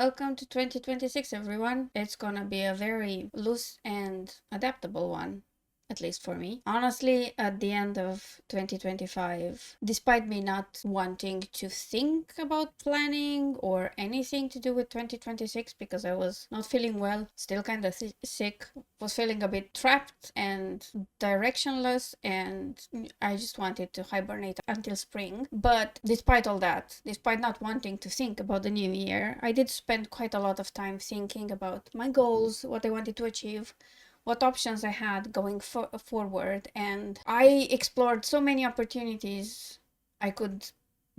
Welcome to 2026, everyone. It's gonna be a very loose and adaptable one, at least for me. Honestly, at the end of 2025, despite me not wanting to think about planning or anything to do with 2026 because I was not feeling well, still kind of sick, was feeling a bit trapped and directionless, and I just wanted to hibernate until spring. But despite all that, despite not wanting to think about the new year, I did spend quite a lot of time thinking about my goals, what I wanted to achieve, what options I had going forward, and I explored so many opportunities I could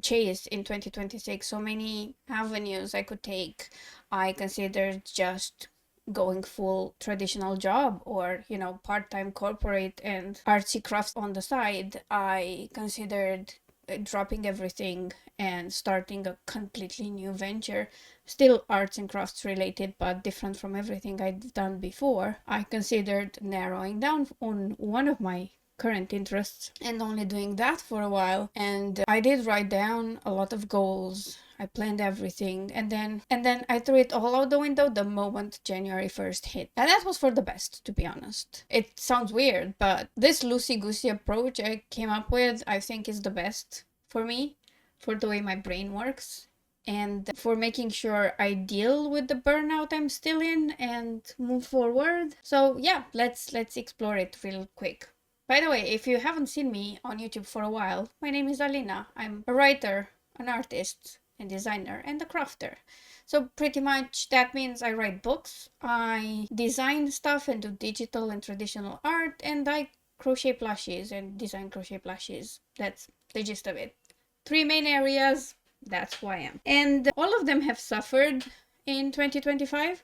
chase in 2026, so many avenues I could take. I considered just going full traditional job or, part-time corporate and artsy crafts on the side. I considered dropping everything and starting a completely new venture, still arts and crafts related, but different from everything I'd done before. I considered narrowing down on one of my current interests and only doing that for a while. And I did write down a lot of goals. I planned everything, and then I threw it all out the window the moment January 1st hit. And that was for the best, to be honest. It sounds weird, but this loosey-goosey approach I came up with, I think, is the best for me, for the way my brain works, and for making sure I deal with the burnout I'm still in and move forward. So yeah, let's explore it real quick. By the way, if you haven't seen me on YouTube for a while, my name is Alina. I'm a writer, an artist, and designer, and a crafter. So pretty much that means I write books, I design stuff and do digital and traditional art, and I crochet plushies and design crochet plushies. That's the gist of it. 3 main areas, that's who I am. And all of them have suffered in 2025.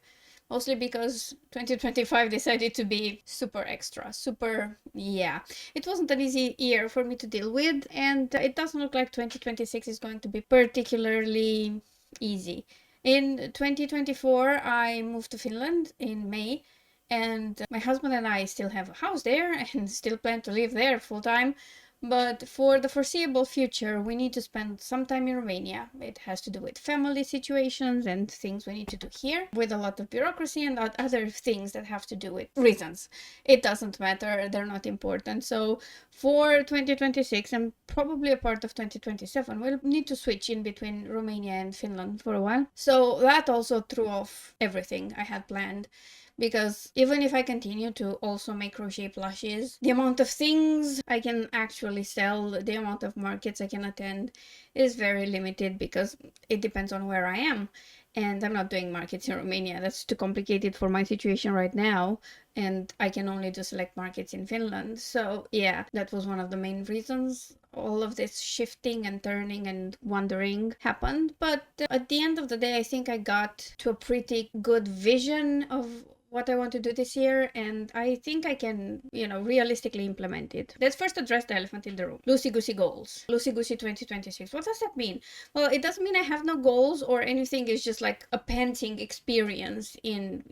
Mostly because 2025 decided to be super extra, it wasn't an easy year for me to deal with, and it doesn't look like 2026 is going to be particularly easy. In 2024, I moved to Finland in May, and my husband and I still have a house there and still plan to live there full time. But for the foreseeable future, we need to spend some time in Romania. It has to do with family situations and things we need to do here, with a lot of bureaucracy and other things that have to do with reasons. It doesn't matter, they're not important. So for 2026 and probably a part of 2027, we'll need to switch in between Romania and Finland for a while. So that also threw off everything I had planned. Because even if I continue to also make crochet plushies, the amount of things I can actually sell, the amount of markets I can attend is very limited because it depends on where I am. And I'm not doing markets in Romania. That's too complicated for my situation right now. And I can only do select markets in Finland. So yeah, that was one of the main reasons all of this shifting and turning and wondering happened. But at the end of the day, I think I got to a pretty good vision of what I want to do this year, and I think I can, realistically implement it. Let's first address the elephant in the room. Loosey-goosey goals. Loosey-goosey 2026. What does that mean? Well, it doesn't mean I have no goals or anything. It's just like a panting experience in,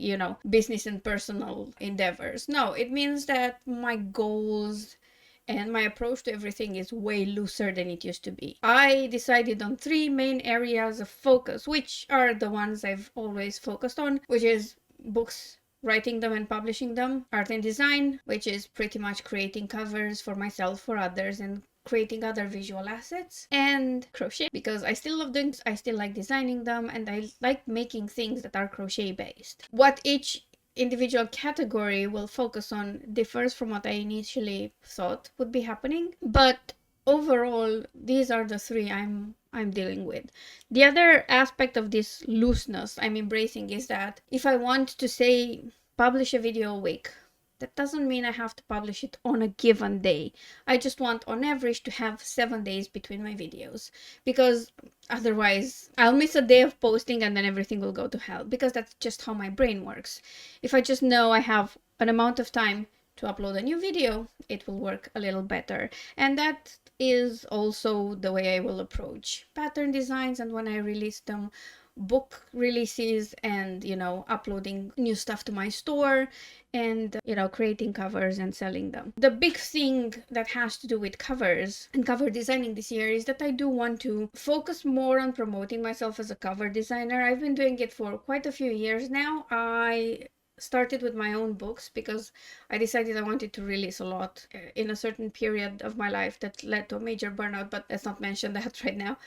business and personal endeavors. No, it means that my goals and my approach to everything is way looser than it used to be. I decided on 3 main areas of focus, which are the ones I've always focused on, which is books, writing them and publishing them, art and design, which is pretty much creating covers for myself, for others, and creating other visual assets, and crochet, because I still love doing, I still like designing them, and I like making things that are crochet based. What each individual category will focus on differs from what I initially thought would be happening, but overall, these are the 3 I'm dealing with. The other aspect of this looseness I'm embracing is that if I want to say publish a video a week, that doesn't mean I have to publish it on a given day. I just want on average to have 7 days between my videos, because otherwise I'll miss a day of posting and then everything will go to hell, because that's just how my brain works. If I just know I have an amount of time to upload a new video, it will work a little better. And that is also the way I will approach pattern designs, and when I release them, book releases and, you know, uploading new stuff to my store and, you know, creating covers and selling them. The big thing that has to do with covers and cover designing this year is that I do want to focus more on promoting myself as a cover designer. I've been doing it for quite a few years now. I started with my own books because I decided I wanted to release a lot in a certain period of my life that led to a major burnout, but let's not mention that right now.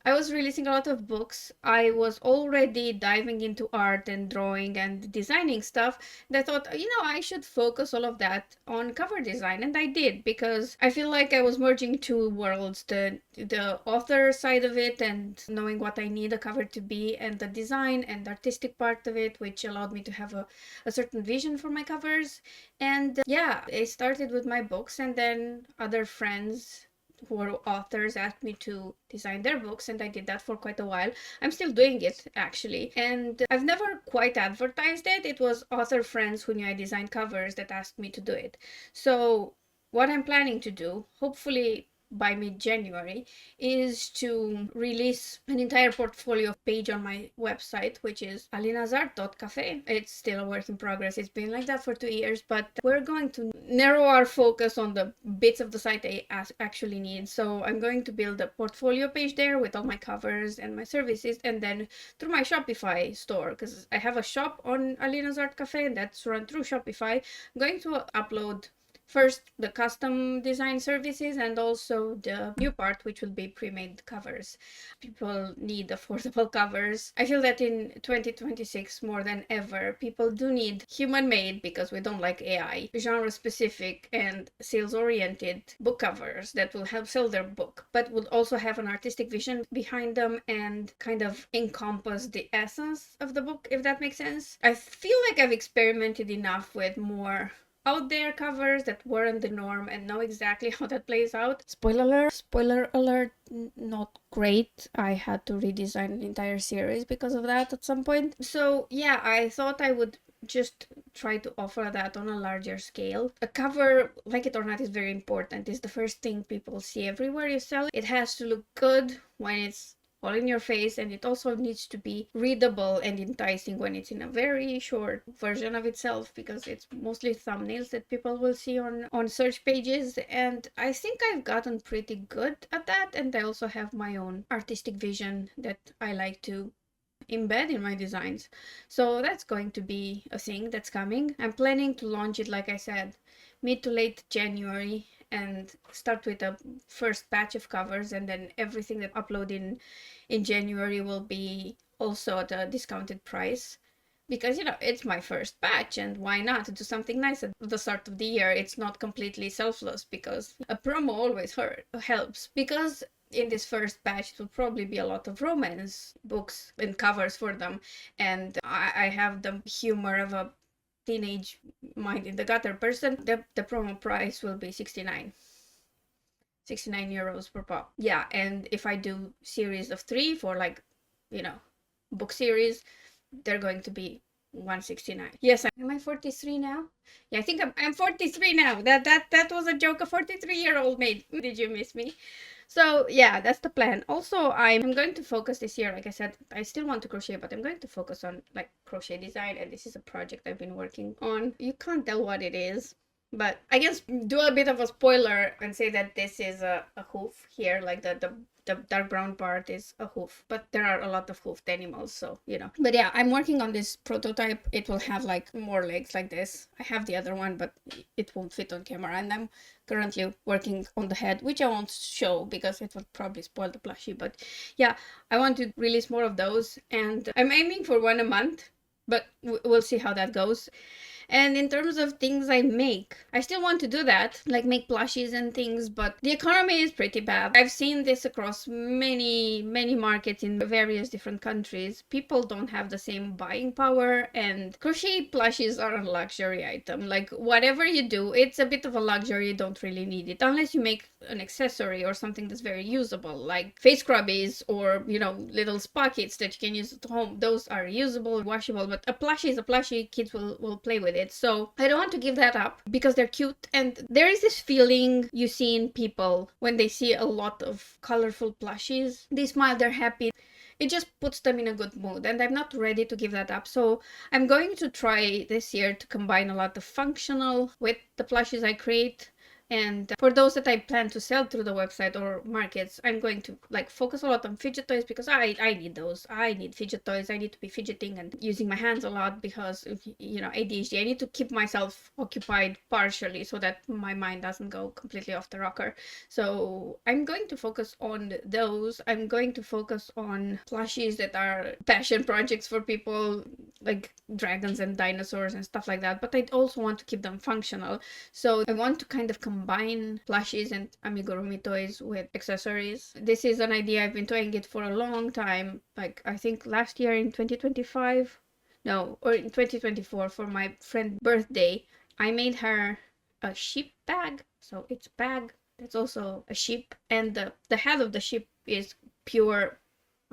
I was releasing a lot of books. I was already diving into art and drawing and designing stuff. And I thought, you know, I should focus all of that on cover design. And I did, because I feel like I was merging two worlds, the author side of it and knowing what I need a cover to be, and the design and artistic part of it, which allowed me to have a certain vision for my covers. And yeah, I started with my books, and then other friends who are authors asked me to design their books, and I did that for quite a while. I'm still doing it, actually, and I've never quite advertised it. It was author friends who knew I designed covers that asked me to do it. So what I'm planning to do, hopefully by mid-January, is to release an entire portfolio page on my website, which is alinazart.cafe. It's still a work in progress. It's been like that for 2 years, but we're going to narrow our focus on the bits of the site I actually need. So I'm going to build a portfolio page there with all my covers and my services, and then through my Shopify store, because I have a shop on Alina's Art Cafe and that's run through Shopify. I'm going to upload first the custom design services and also the new part, which will be pre-made covers. People need affordable covers. I feel that in 2026 more than ever, people do need human-made, because we don't like AI, genre-specific and sales-oriented book covers that will help sell their book, but will also have an artistic vision behind them and kind of encompass the essence of the book, if that makes sense. I feel like I've experimented enough with more out there covers that weren't the norm and know exactly how that plays out. Spoiler alert, not great. I had to redesign an entire series because of that at some point. So yeah, I thought I would just try to offer that on a larger scale. A cover, like it or not, is very important. It's the first thing people see everywhere you sell. It has to look good when it's all in your face, and it also needs to be readable and enticing when it's in a very short version of itself, because it's mostly thumbnails that people will see on search pages. And I think I've gotten pretty good at that, and I also have my own artistic vision that I like to embed in my designs. So that's going to be a thing that's coming. I'm planning to launch it, like I said, mid to late January, and start with a first batch of covers, and then everything that upload in January will be also at a discounted price, because, you know, it's my first batch, and why not do something nice at the start of the year? It's not completely selfless, because a promo always helps. Because in this first batch it will probably be a lot of romance books and covers for them, and I have the humor of a teenage mind in the gutter person. The promo price will be 69 euros per pop. Yeah, and if I do series of 3 for, like, you know, book series, they're going to be 169. Yes, am I 43 now? Yeah, I think I'm 43 now. That was a joke. A 43-year-old made. Did you miss me? So yeah, that's the plan. Also, I'm going to focus this year, like I said, I still want to crochet, but I'm going to focus on, like, crochet design, and this is a project I've been working on. You can't tell what it is, but I guess do a bit of a spoiler and say that this is a hoof here, like the dark brown part is a hoof, but there are a lot of hoofed animals, so, you know. But yeah, I'm working on this prototype. It will have, like, more legs like this. I have the other one, but it won't fit on camera, and I'm currently working on the head, which I won't show because it would probably spoil the plushie. But yeah, I want to release more of those, and I'm aiming for one a month, but we'll see how that goes. And in terms of things I make, I still want to do that, like make plushies and things, but the economy is pretty bad. I've seen this across many markets in various different countries. People don't have the same buying power, and crochet plushies are a luxury item. Like, whatever you do, it's a bit of a luxury. You don't really need it unless you make an accessory or something that's very usable, like face scrubbies or, you know, little spa kits that you can use at home. Those are usable, washable, but a plushie is a plushie. Kids will play with it. So I don't want to give that up because they're cute, and there is this feeling you see in people when they see a lot of colorful plushies. They smile, they're happy. it just puts them in a good mood, and I'm not ready to give that up. So I'm going to try this year to combine a lot of functional with the plushies I create. And for those that I plan to sell through the website or markets, I'm going to like focus a lot on fidget toys, because I need those. I need fidget toys. I need to be fidgeting and using my hands a lot because, you know, ADHD. I need to keep myself occupied partially so that my mind doesn't go completely off the rocker. So I'm going to focus on those. I'm going to focus on plushies that are passion projects for people, like dragons and dinosaurs and stuff like that. But I also want to keep them functional. So I want to kind of combine plushies and amigurumi toys with accessories. This is an idea. I've been toying it for a long time. Like, I think last year in 2025, no, or in 2024 for my friend's birthday, I made her a sheep bag. So it's a bag that's also a sheep, and the head of the sheep is pure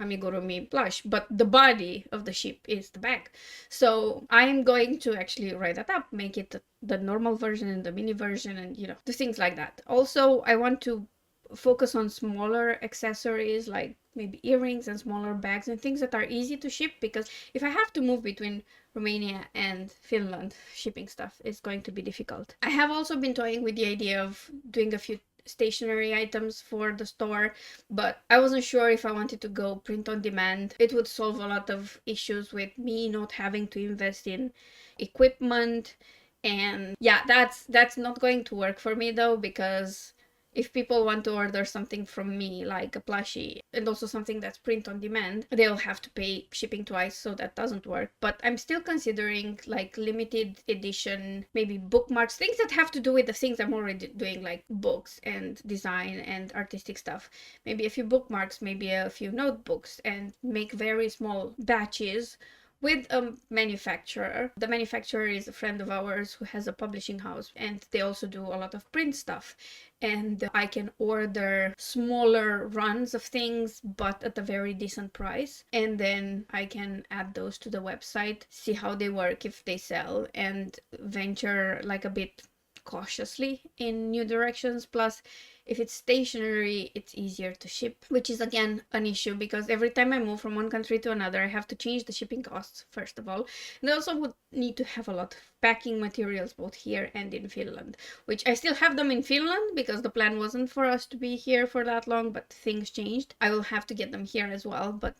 amigurumi plush, but the body of the sheep is the bag. So I'm going to actually write that up, make it the normal version and the mini version, and, you know, do things like that. Also, I want to focus on smaller accessories, like maybe earrings and smaller bags and things that are easy to ship, because if I have to move between Romania and Finland, shipping stuff is going to be difficult. I have also been toying with the idea of doing a few stationery items for the store, but I wasn't sure if I wanted to go print on demand. It would solve a lot of issues with me not having to invest in equipment, and yeah, that's not going to work for me though, because if people want to order something from me, like a plushie, and also something that's print on demand, they'll have to pay shipping twice, so that doesn't work. But I'm still considering like limited edition, maybe bookmarks, things that have to do with the things I'm already doing, like books and design and artistic stuff. Maybe a few bookmarks, maybe a few notebooks, and make very small batches with a manufacturer. The manufacturer is a friend of ours who has a publishing house, and they also do a lot of print stuff. And I can order smaller runs of things, but at a very decent price. And then I can add those to the website, see how they work, if they sell, and venture like a bit cautiously in new directions. Plus, if it's stationary, it's easier to ship, which is again an issue, because every time I move from one country to another, I have to change the shipping costs, first of all. And I also would need to have a lot of packing materials both here and in Finland, which I still have them in Finland because the plan wasn't for us to be here for that long, but things changed. I will have to get them here as well, but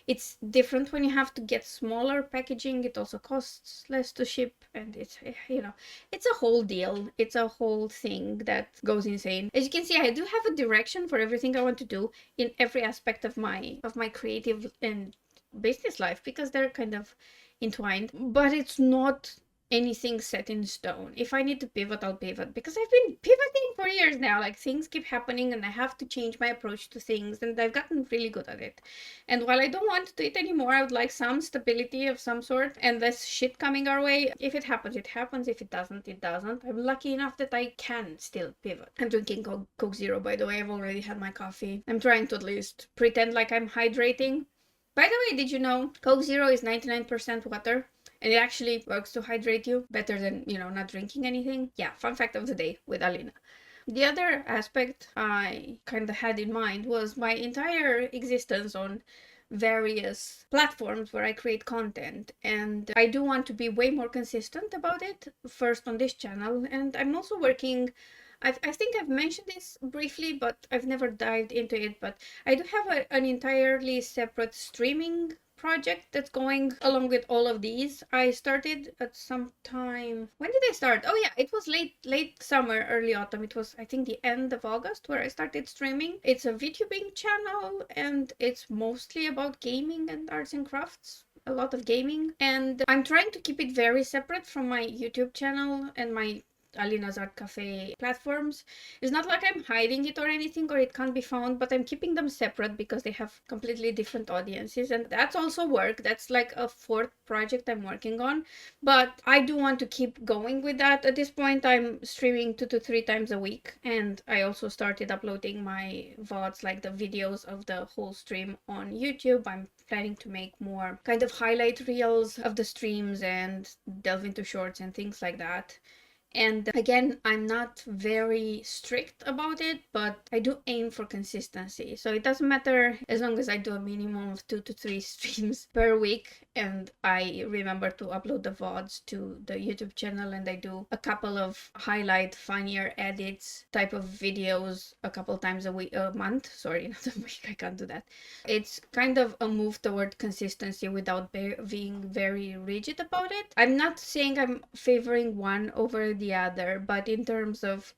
it's different when you have to get smaller packaging. It also costs less to ship, and it's, you know, it's a whole deal. It's a whole thing that goes insane. As you can see, I do have a direction for everything I want to do in every aspect of my creative and business life, because they're kind of entwined, but it's not anything set in stone. If I need to pivot, I'll pivot, because I've been pivoting for years now. Like, things keep happening and I have to change my approach to things, and I've gotten really good at it. And while I don't want to do it anymore, I would like some stability of some sort and less shit coming our way. If it happens, it happens. If it doesn't, it doesn't. I'm lucky enough that I can still pivot. I'm drinking Coke Zero, by the way. I've already had my coffee. I'm trying to at least pretend like I'm hydrating. By the way, did you know Coke Zero is 99% water? And it actually works to hydrate you better than, you know, not drinking anything. Yeah, fun fact of the day with Alina. The other aspect I kind of had in mind was my entire existence on various platforms where I create content, and I do want to be way more consistent about it, first on this channel, and I'm also working. I think I've mentioned this briefly, but I've never dived into it, but I do have an entirely separate streaming project that's going along with all of these. I started at some time. When did I start? Oh yeah, it was late summer, early autumn. It was, I think, the end of August where I started streaming. It's a VTubing channel, and it's mostly about gaming and arts and crafts. A lot of gaming, and I'm trying to keep it very separate from my YouTube channel and my Alina's Art Cafe platforms. It's not like I'm hiding it or anything, or it can't be found, but I'm keeping them separate because they have completely different audiences, and that's also work. That's like a fourth project I'm working on, but I do want to keep going with that. At this point, I'm streaming 2 to 3 times a week, and I also started uploading my VODs, like the videos of the whole stream, on YouTube. I'm planning to make more kind of highlight reels of the streams and delve into shorts and things like that. And again, I'm not very strict about it, but I do aim for consistency. So it doesn't matter as long as I do a minimum of 2 to 3 streams per week, and I remember to upload the VODs to the YouTube channel, and I do a couple of highlight, funnier edits type of videos a couple times a month. Sorry, not a week, I can't do that. It's kind of a move toward consistency without being very rigid about it. I'm not saying I'm favoring one over the other, but in terms of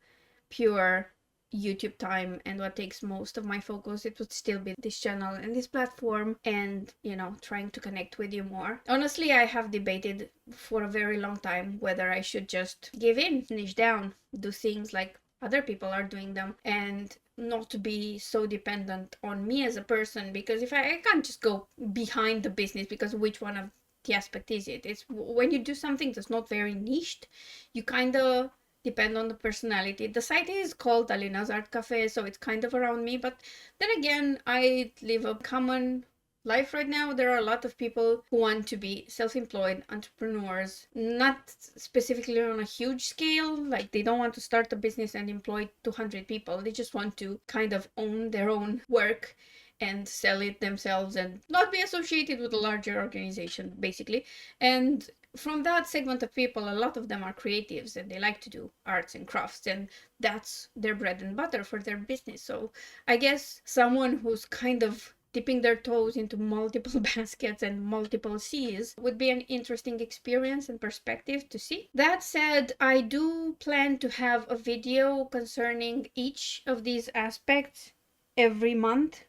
pure YouTube time and what takes most of my focus, it would still be this channel and this platform, and trying to connect with you more. Honestly, I have debated for a very long time whether I should just give in, niche down, do things like other people are doing them, and not to be so dependent on me as a person, because if I can't just go behind the business, because which one of the aspect is it? It's when you do something that's not very niched, you kind of depend on the personality. The site is called Alina's Art Cafe, so it's kind of around me, but then again, I live a common life right now. There are a lot of people who want to be self-employed entrepreneurs, not specifically on a huge scale, like they don't want to start a business and employ 200 people. They just want to kind of own their own work and sell it themselves and not be associated with a larger organization, basically. And from that segment of people, a lot of them are creatives and they like to do arts and crafts, and that's their bread and butter for their business. So I guess someone who's kind of dipping their toes into multiple baskets and multiple seas would be an interesting experience and perspective to see. That said, I do plan to have a video concerning each of these aspects every month,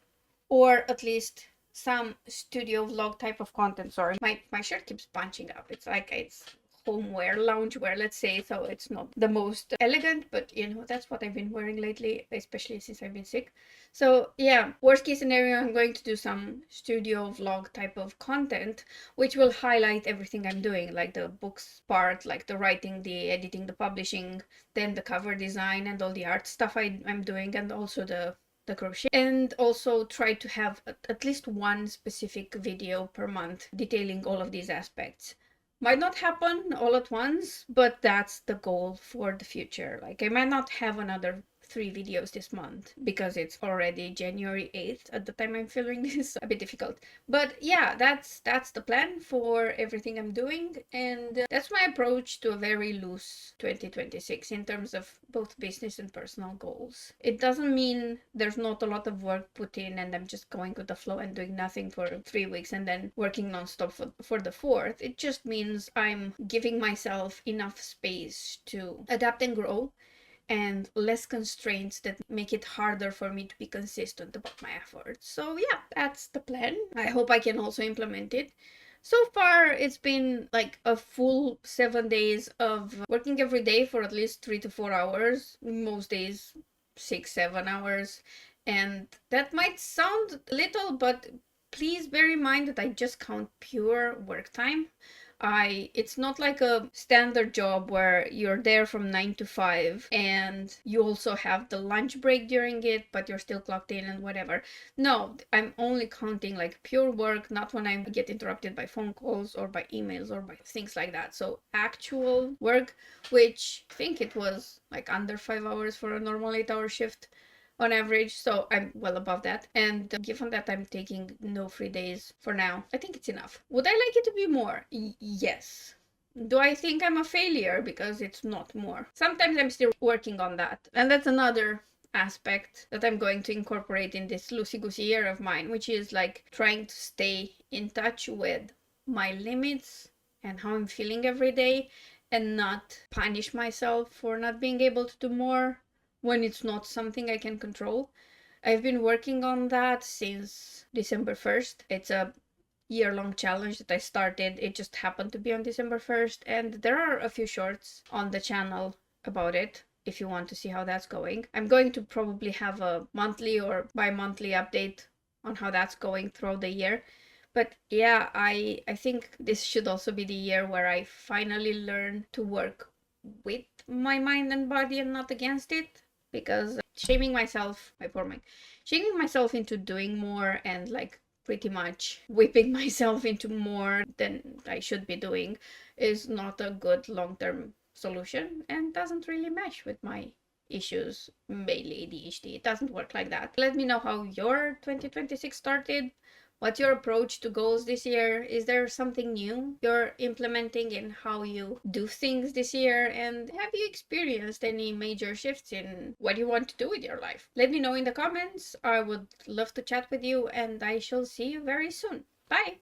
or at least some studio vlog type of content. Sorry, my shirt keeps bunching up. It's like it's homeware, loungewear, let's say, so it's not the most elegant, but that's what I've been wearing lately, especially since I've been sick. So yeah, worst case scenario, I'm going to do some studio vlog type of content, which will highlight everything I'm doing, like the books part, like the writing, the editing, the publishing, then the cover design and all the art stuff I'm doing, and also the crochet, and also try to have at least one specific video per month detailing all of these aspects. Might not happen all at once, but that's the goal for the future. Like I might not have another 3 videos this month because it's already January 8th at the time I'm filming this. A bit difficult, but yeah, that's the plan for everything I'm doing, and that's my approach to a very loose 2026 in terms of both business and personal goals. It doesn't mean there's not a lot of work put in and I'm just going with the flow and doing nothing for 3 weeks and then working nonstop for the fourth. It just means I'm giving myself enough space to adapt and grow, and less constraints that make it harder for me to be consistent about my efforts. So yeah, that's the plan. I hope I can also implement it. So far, it's been like a full 7 days of working every day for at least 3 to 4 hours, most days 6, 7 hours. And that might sound little, but please bear in mind that I just count pure work time. It's not like a standard job where you're there from 9 to 5 and you also have the lunch break during it, but you're still clocked in and whatever. No, I'm only counting like pure work, not when I get interrupted by phone calls or by emails or by things like that. So actual work, which I think it was like under 5 hours for a normal 8-hour shift on average, so I'm well above that. And given that I'm taking no free days for now, I think it's enough. Would I like it to be more? Yes. Do I think I'm a failure because it's not more? Sometimes I'm still working on that. And that's another aspect that I'm going to incorporate in this loosey-goosey year of mine, which is like trying to stay in touch with my limits and how I'm feeling every day, and not punish myself for not being able to do more when it's not something I can control. I've been working on that since December 1st. It's a year-long challenge that I started. It just happened to be on December 1st, and there are a few shorts on the channel about it if you want to see how that's going. I'm going to probably have a monthly or bi-monthly update on how that's going throughout the year. But yeah, I think this should also be the year where I finally learn to work with my mind and body and not against it, because shaming myself, my poor mind, shaming myself into doing more and like pretty much whipping myself into more than I should be doing is not a good long-term solution and doesn't really mesh with my issues, mainly ADHD. It doesn't work like that. Let me know how your 2026 started. What's your approach to goals this year? Is there something new you're implementing in how you do things this year? And have you experienced any major shifts in what you want to do with your life? Let me know in the comments. I would love to chat with you, and I shall see you very soon. Bye!